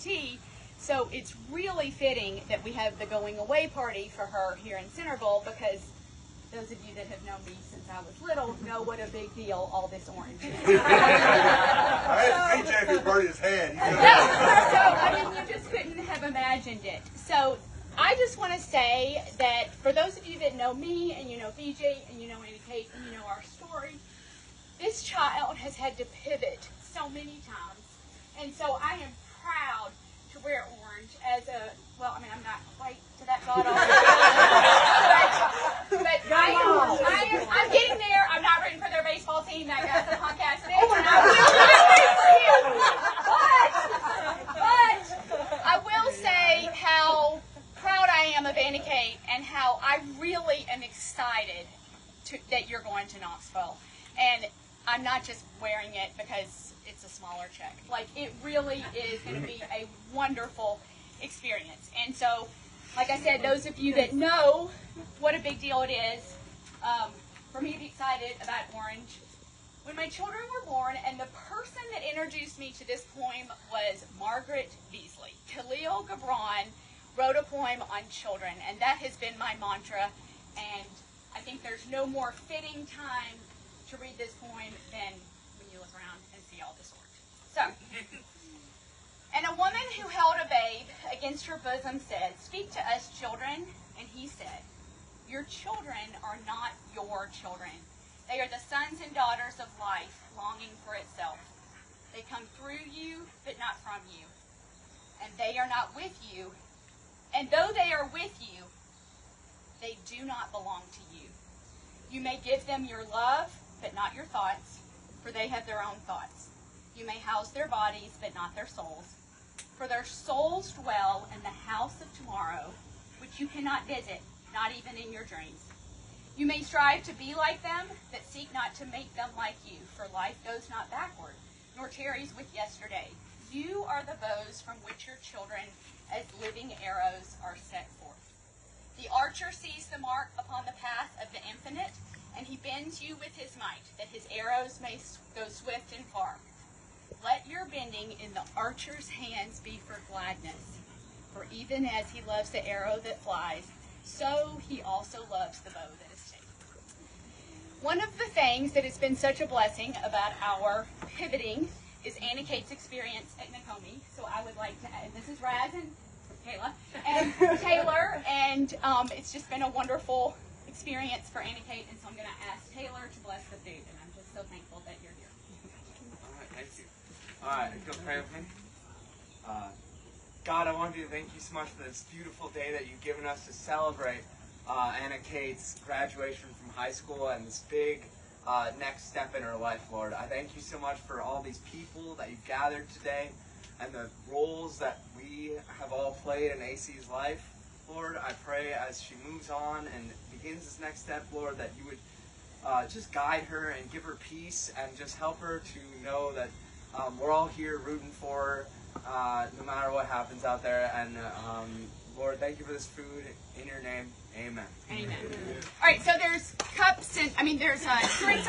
tea. So it's really fitting that we have the going away party for her here in Centerville, because those of you that have known me since I was little know what a big deal all this orange is. I had VJ who burned his hand. So, I mean, you just couldn't have imagined it. So I just want to say that for those of you that know me, and you know VJ, and you know Annie Kate, and you know our story, this child has had to pivot so many times. And so I am proud to wear orange as a, well, I mean, I'm not quite to that god but I'm getting there. I'm not rooting for their baseball team. That guy's a punk ass bitch, and I will not root for him. But I will say how proud I am of Annie Kate, and how I really am excited that you're going to Knoxville. And I'm not just wearing it because it's a smaller check. Like, it really is going to be a wonderful experience. And so, like I said, those of you that know what a big deal it is, for me to be excited about orange. When my children were born, and the person that introduced me to this poem was Margaret Beasley. Khalil Gibran wrote a poem on children, and that has been my mantra. And I think there's no more fitting time to read this poem than when you look around and see all this orange. So, and a woman who held a babe against her bosom said, "Speak to us, children." And he said, "Your children are not your children. They are the sons and daughters of life, longing for itself. They come through you, but not from you. And they are not with you. And though they are with you, they do not belong to you. You may give them your love, but not your thoughts, for they have their own thoughts. You may house their bodies, but not their souls. For their souls dwell in the house of tomorrow, which you cannot visit, not even in your dreams. You may strive to be like them, but seek not to make them like you, for life goes not backward, nor tarries with yesterday. You are the bows from which your children, as living arrows, are set forth. The archer sees the mark upon the path of the infinite, and he bends you with his might, that his arrows may go swift and far. Let your bending in the archer's hands be for gladness, for even as he loves the arrow that flies, so he also loves the bow that is taken. One of the things that has been such a blessing about our pivoting is Annie Kate's experience at Nakomi. So I would like to add, this is Raz and Kayla and Taylor, and it's just been a wonderful experience for Annie Kate, and so I'm going to ask Taylor to bless the food, and I'm just so thankful that you're here. All right, thank you. All right, go pray with me. God, I wanted to thank you so much for this beautiful day that you've given us to celebrate Anna Kate's graduation from high school and this big next step in her life, Lord. I thank you so much for all these people that you've gathered today and the roles that we have all played in AC's life. Lord, I pray as she moves on and begins this next step, Lord, that you would just guide her and give her peace and just help her to know that we're all here rooting for her, no matter what happens out there. And Lord, thank you for this food. In your name, amen. Amen. All right, so there's cups and, there's drinks.